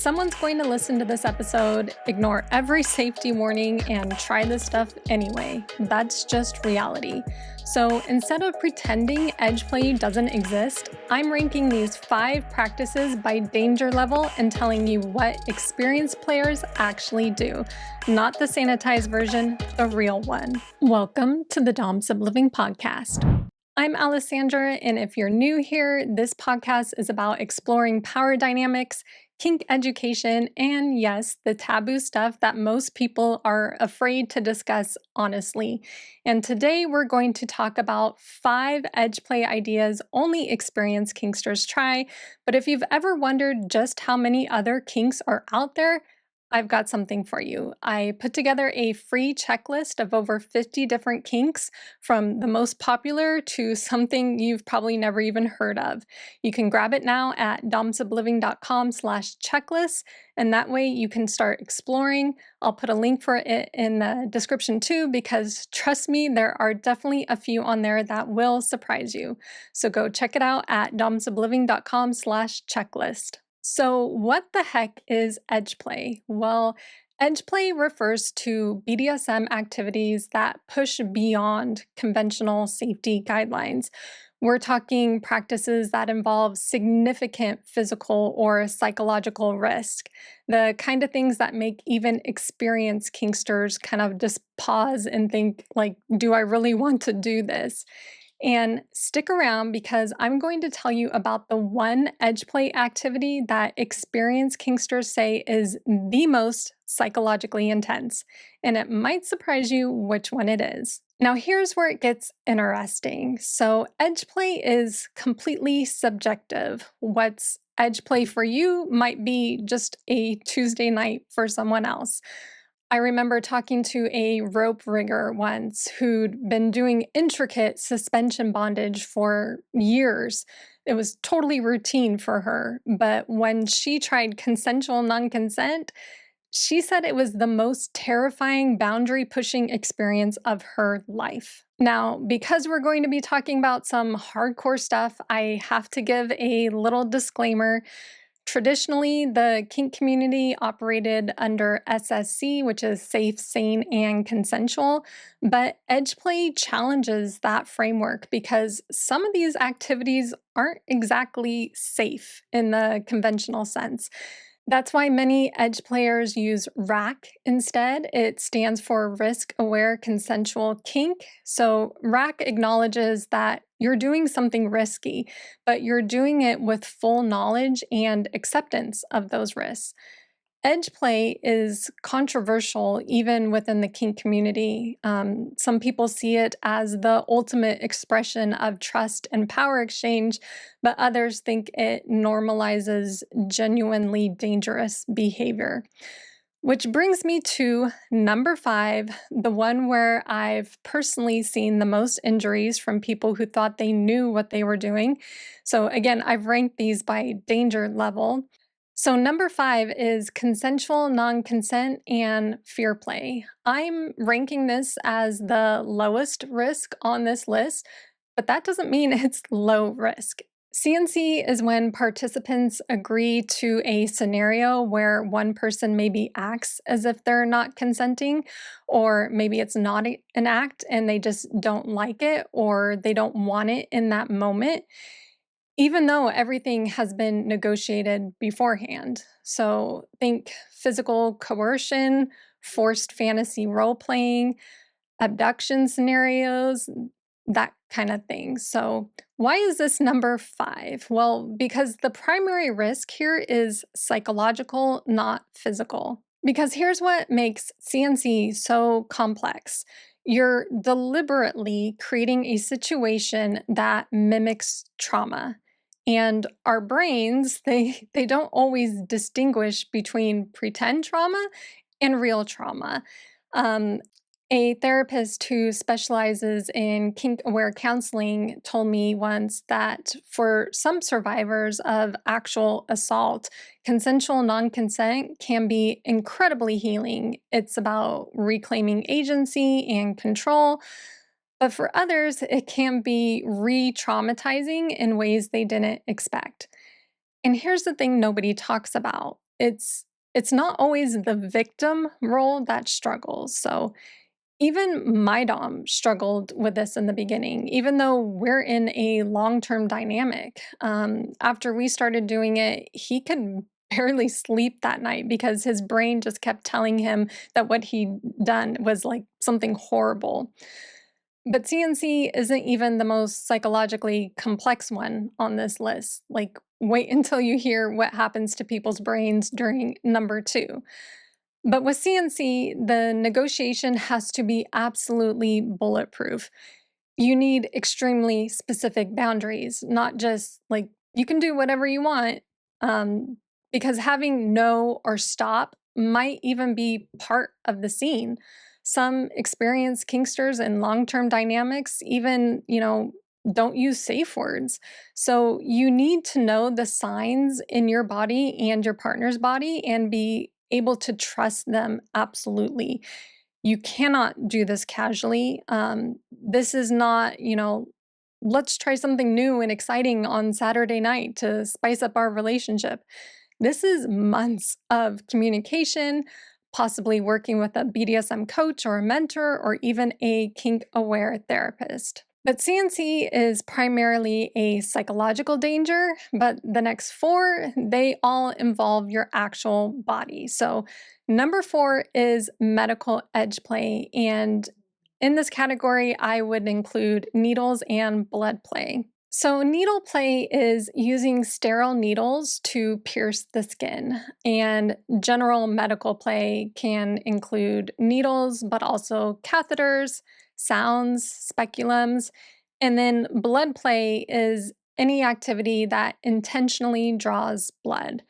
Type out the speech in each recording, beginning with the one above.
someone's going to listen to this episode, ignore every safety warning, and try this stuff anyway. That's just reality. So instead of pretending Edgeplay doesn't exist, I'm ranking these 5 practices by danger level and telling you what experienced players actually do. Not the sanitized version, the real one. Welcome to the Dom Subliving Podcast. I'm Alessandra, and if you're new here, this podcast is about exploring power dynamics, kink education, and yes, the taboo stuff that most people are afraid to discuss honestly. And today we're going to talk about 5 Edgeplay ideas only experienced Kinksters try, but if you've ever wondered just how many other kinks are out there, I've got something for you. I put together a free checklist of over 50 different kinks, from the most popular to something you've probably never even heard of. You can grab it now at domsubliving.com/checklist, and that way you can start exploring. I'll put a link for it in the description too, because trust me, there are definitely a few on there that will surprise you. So go check it out at domsubliving.com/checklist. So what the heck is Edgeplay? Well, Edgeplay refers to BDSM activities that push beyond conventional safety guidelines. We're talking practices that involve significant physical or psychological risk, the kind of things that make even experienced kinksters kind of just pause and think, like, do I really want to do this? And stick around because I'm going to tell you about the one Edgeplay activity that experienced kinksters say is the most psychologically intense, and it might surprise you which one it is. Now here's where it gets interesting. So Edgeplay is completely subjective. What's Edgeplay for you might be just a Tuesday night for someone else. I remember talking to a rope rigger once who'd been doing intricate suspension bondage for years. It was totally routine for her, but when she tried consensual non-consent, she said it was the most terrifying boundary-pushing experience of her life. Now, because we're going to be talking about some hardcore stuff, I have to give a little disclaimer. Traditionally, the kink community operated under SSC, which is safe, sane, and consensual, but Edgeplay challenges that framework because some of these activities aren't exactly safe in the conventional sense. That's why many Edge players use RAC instead. It stands for Risk Aware Consensual Kink. So RAC acknowledges that you're doing something risky, but you're doing it with full knowledge and acceptance of those risks. Edgeplay is controversial even within the kink community. Some people see it as the ultimate expression of trust and power exchange, but others think it normalizes genuinely dangerous behavior. Which brings me to number 5, the one where I've personally seen the most injuries from people who thought they knew what they were doing. So again, I've ranked these by danger level. So number 5 is consensual non-consent and fear play. I'm ranking this as the lowest risk on this list, but that doesn't mean it's low risk. CNC is when participants agree to a scenario where one person maybe acts as if they're not consenting, or maybe it's not an act and they just don't like it or they don't want it in that moment, even though everything has been negotiated beforehand. So think physical coercion, forced fantasy role-playing, abduction scenarios, that kind of thing. So why is this number 5? Well, because the primary risk here is psychological, not physical. Because here's what makes CNC so complex. You're deliberately creating a situation that mimics trauma. And our brains, they don't always distinguish between pretend trauma and real trauma. A therapist who specializes in kink-aware counseling told me once that for some survivors of actual assault, consensual non-consent can be incredibly healing. It's about reclaiming agency and control. But for others, it can be re-traumatizing in ways they didn't expect. And here's the thing nobody talks about. it's not always the victim role that struggles. So even my dom struggled with this in the beginning, even though we're in a long-term dynamic. After we started doing it, he could barely sleep that night because his brain just kept telling him that what he'd done was like something horrible. But CNC isn't even the most psychologically complex one on this list. Like, wait until you hear what happens to people's brains during number two. But with CNC, the negotiation has to be absolutely bulletproof. You need extremely specific boundaries, not just like you can do whatever you want, um, because having no or stop might even be part of the scene. Some experienced kinksters in long term dynamics even, don't use safe words. So you need to know the signs in your body and your partner's body and be able to trust them absolutely. You cannot do this casually. This is not, let's try something new and exciting on Saturday night to spice up our relationship. This is months of communication, possibly working with a BDSM coach or a mentor or even a kink aware therapist. But CNC is primarily a psychological danger, but the next four, they all involve your actual body. So, number four is medical edge play. And in this category, I would include needles and blood play. So, needle play is using sterile needles to pierce the skin, and general medical play can include needles, but also catheters, sounds, speculums, and then blood play is any activity that intentionally draws blood.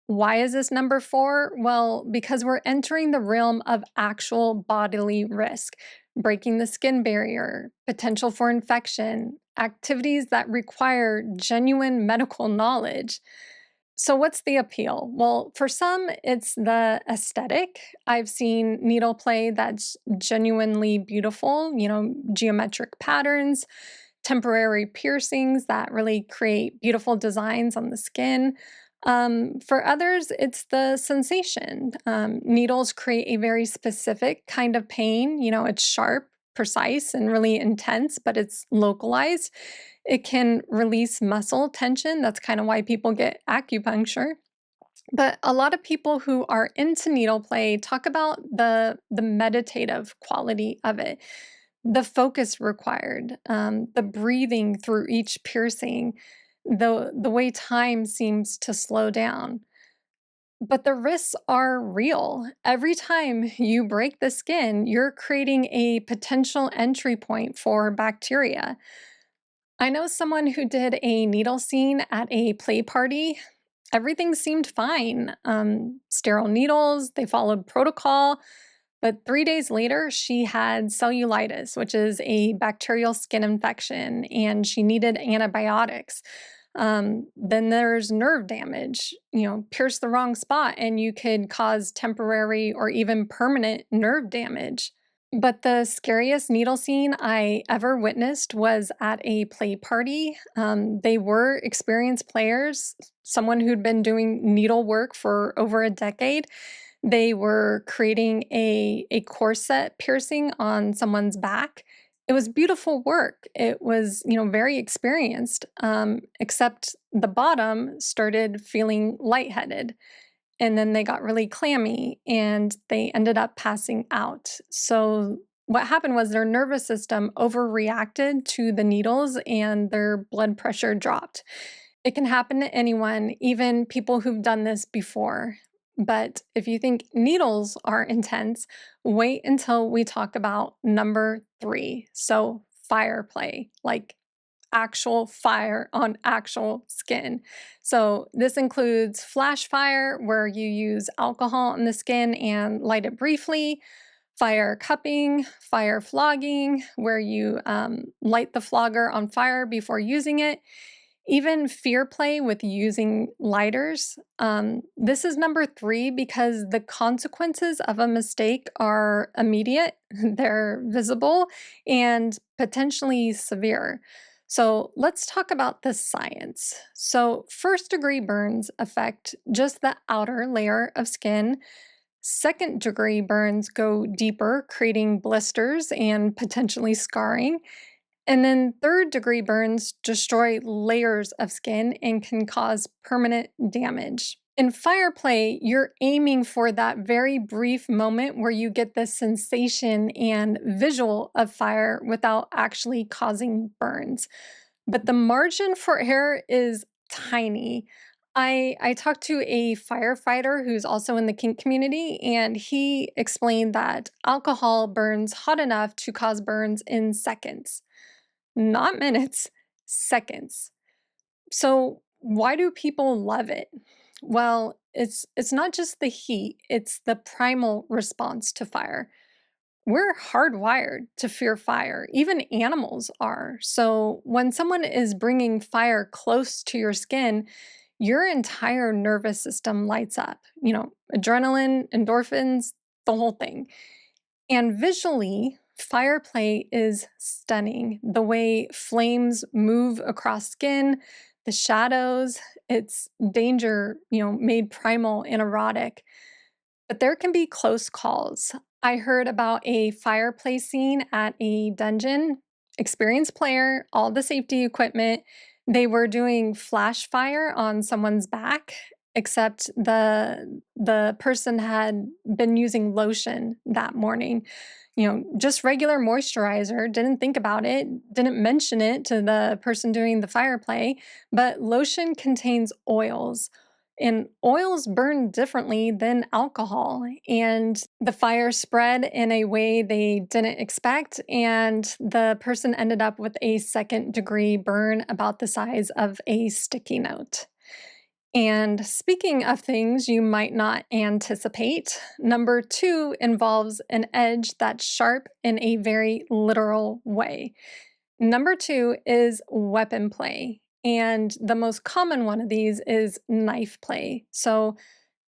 Why is this number four? Well, because we're entering the realm of actual bodily risk, breaking the skin barrier, potential for infection, activities that require genuine medical knowledge. So, what's the appeal? Well, for some, it's the aesthetic. I've seen needle play that's genuinely beautiful, geometric patterns, temporary piercings that really create beautiful designs on the skin. For others, it's the sensation. Needles create a very specific kind of pain. It's sharp, precise, and really intense, but it's localized. It can release muscle tension. That's kind of why people get acupuncture. But a lot of people who are into needle play talk about the meditative quality of it, the focus required, the breathing through each piercing, the way time seems to slow down. But the risks are real. Every time you break the skin, you're creating a potential entry point for bacteria. I know someone who did a needle scene at a play party. Everything seemed fine. Sterile needles, they followed protocol. But 3 days later, she had cellulitis, which is a bacterial skin infection, and she needed antibiotics. Then there's nerve damage, pierce the wrong spot, and you could cause temporary or even permanent nerve damage. But the scariest needle scene I ever witnessed was at a play party. They were experienced players, someone who'd been doing needle work for over a decade. They were creating a corset piercing on someone's back. It was beautiful work. It was, very experienced, except the bottom started feeling lightheaded. And then they got really clammy and they ended up passing out. So, what happened was their nervous system overreacted to the needles and their blood pressure dropped. It can happen to anyone, even people who've done this before. But if you think needles are intense, wait until we talk about number three. So, fire play, like actual fire on actual skin. So, this includes flash fire, where you use alcohol on the skin and light it briefly, fire cupping, fire flogging, where you light the flogger on fire before using it, even fear play with using lighters. This is number three because the consequences of a mistake are immediate, they're visible, and potentially severe. So let's talk about the science. So, first degree burns affect just the outer layer of skin. Second degree burns go deeper, creating blisters and potentially scarring. And then third degree burns destroy layers of skin and can cause permanent damage. In fire play, you're aiming for that very brief moment where you get the sensation and visual of fire without actually causing burns. But the margin for error is tiny. I talked to a firefighter who's also in the kink community, and he explained that alcohol burns hot enough to cause burns in seconds, not minutes, seconds. So why do people love it? Well, it's not just the heat, it's the primal response to fire. We're hardwired to fear fire. Even animals are. So when someone is bringing fire close to your skin, your entire nervous system lights up. Adrenaline, endorphins, the whole thing. And visually, fire play is stunning. The way flames move across skin, the shadows, it's danger, made primal and erotic. But there can be close calls. I heard about a fireplace scene at a dungeon, experienced player, all the safety equipment. They were doing flash fire on someone's back, except the person had been using lotion that morning. Just regular moisturizer, didn't think about it, didn't mention it to the person doing the fire play, but lotion contains oils. And oils burn differently than alcohol. And the fire spread in a way they didn't expect. And the person ended up with a second degree burn about the size of a sticky note. And speaking of things you might not anticipate, number two involves an edge that's sharp in a very literal way. Number two is weapon play. And the most common one of these is knife play. So,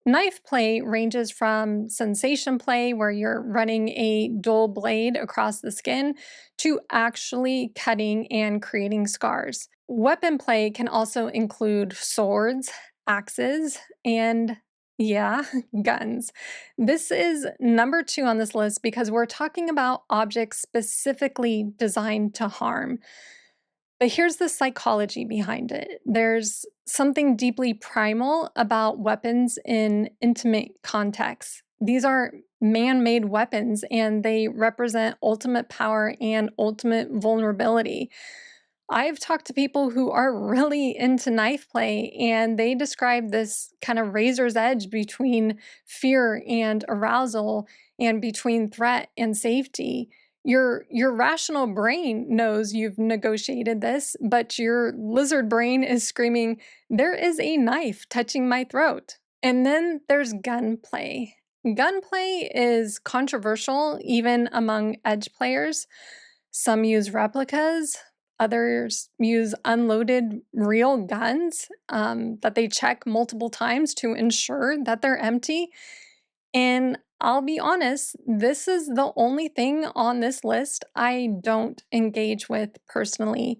knife play ranges from sensation play, where you're running a dull blade across the skin, to actually cutting and creating scars. Weapon play can also include swords, axes, and yeah, guns. This is number two on this list because we're talking about objects specifically designed to harm. But here's the psychology behind it. There's something deeply primal about weapons in intimate contexts. These are man made weapons and they represent ultimate power and ultimate vulnerability. I've talked to people who are really into knife play, and they describe this kind of razor's edge between fear and arousal and between threat and safety. Your rational brain knows you've negotiated this, but your lizard brain is screaming, "There is a knife touching my throat." And then there's gunplay. Gunplay is controversial even among edge players. Some use replicas, others use unloaded real guns that they check multiple times to ensure that they're empty. And I'll be honest, this is the only thing on this list I don't engage with personally.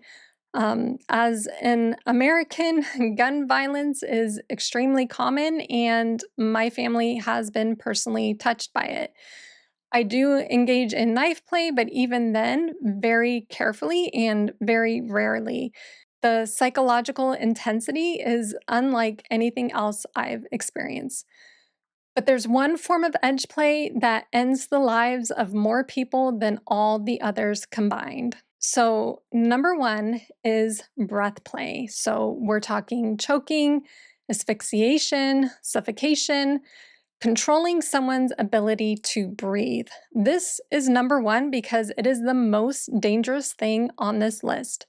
As an American, gun violence is extremely common, and my family has been personally touched by it. I do engage in knife play, but even then, very carefully and very rarely. The psychological intensity is unlike anything else I've experienced. But there's one form of edge play that ends the lives of more people than all the others combined. So, number one is breath play. So, we're talking choking, asphyxiation, suffocation, controlling someone's ability to breathe. This is number one because it is the most dangerous thing on this list,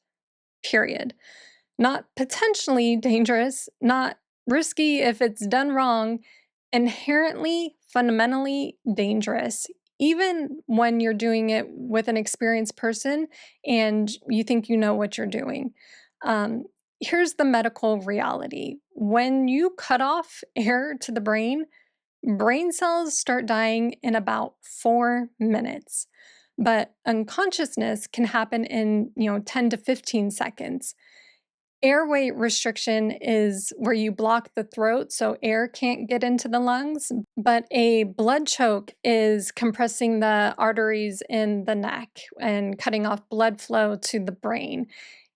period. Not potentially dangerous, not risky if it's done wrong, inherently, fundamentally dangerous, even when you're doing it with an experienced person and you think you know what you're doing. Here's the medical reality: when you cut off air to the brain cells start dying in about 4 minutes. but unconsciousness can happen in, 10 to 15 seconds. Airway restriction is where you block the throat so air can't get into the lungs, but a blood choke is compressing the arteries in the neck and cutting off blood flow to the brain.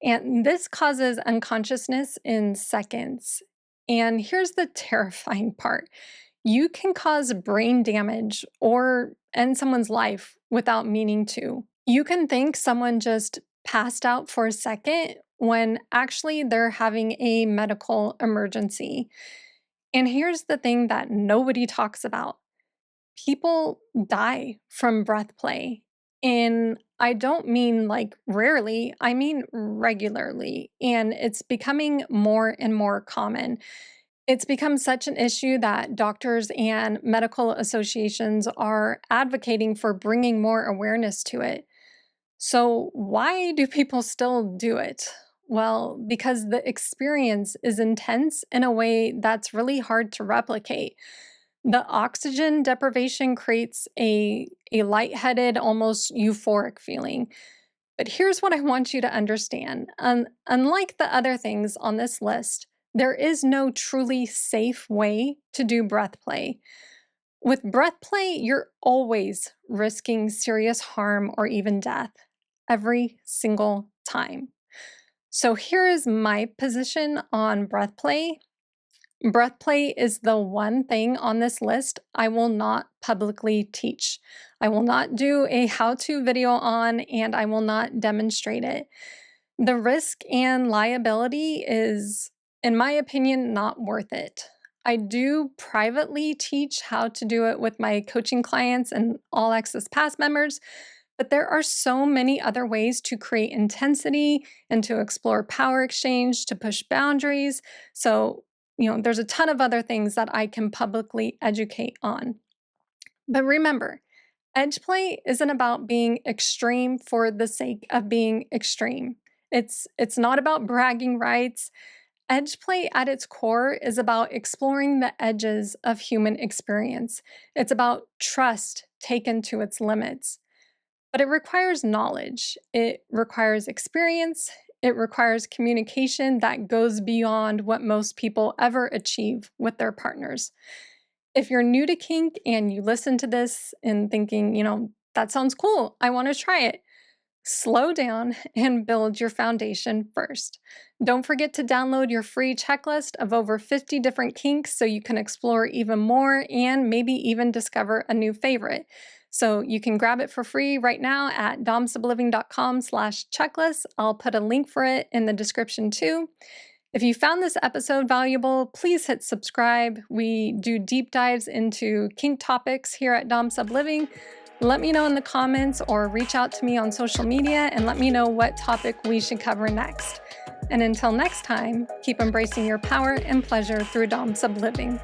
And this causes unconsciousness in seconds. And here's the terrifying part: you can cause brain damage or end someone's life without meaning to. You can think someone just passed out for a second when actually they're having a medical emergency. And here's the thing that nobody talks about: people die from breath play. And I don't mean like rarely, I mean regularly. And it's becoming more and more common. It's become such an issue that doctors and medical associations are advocating for bringing more awareness to it. So, why do people still do it? Well, because the experience is intense in a way that's really hard to replicate. The oxygen deprivation creates a lightheaded, almost euphoric feeling. But here's what I want you to understand. Unlike the other things on this list, there is no truly safe way to do breath play. With breath play, you're always risking serious harm or even death every single time. So here is my position on breath play. Breath play is the one thing on this list I will not publicly teach. I will not do a how-to video on, and I will not demonstrate it. The risk and liability is, in my opinion, not worth it. I do privately teach how to do it with my coaching clients and All Access Pass members, but there are so many other ways to create intensity and to explore power exchange, to push boundaries. So, there's a ton of other things that I can publicly educate on. But remember, edge play isn't about being extreme for the sake of being extreme. It's not about bragging rights. Edge play at its core is about exploring the edges of human experience. It's about trust taken to its limits. But it requires knowledge, it requires experience, it requires communication that goes beyond what most people ever achieve with their partners. If you're new to kink and you listen to this and thinking, that sounds cool, I want to try it, slow down and build your foundation first. Don't forget to download your free checklist of over 50 different kinks so you can explore even more and maybe even discover a new favorite. So you can grab it for free right now at domsubliving.com/checklist. I'll put a link for it in the description too. If you found this episode valuable, please hit subscribe. We do deep dives into kink topics here at Dom Sub Living. Let me know in the comments or reach out to me on social media and let me know what topic we should cover next. And until next time, keep embracing your power and pleasure through Dom Sub Living.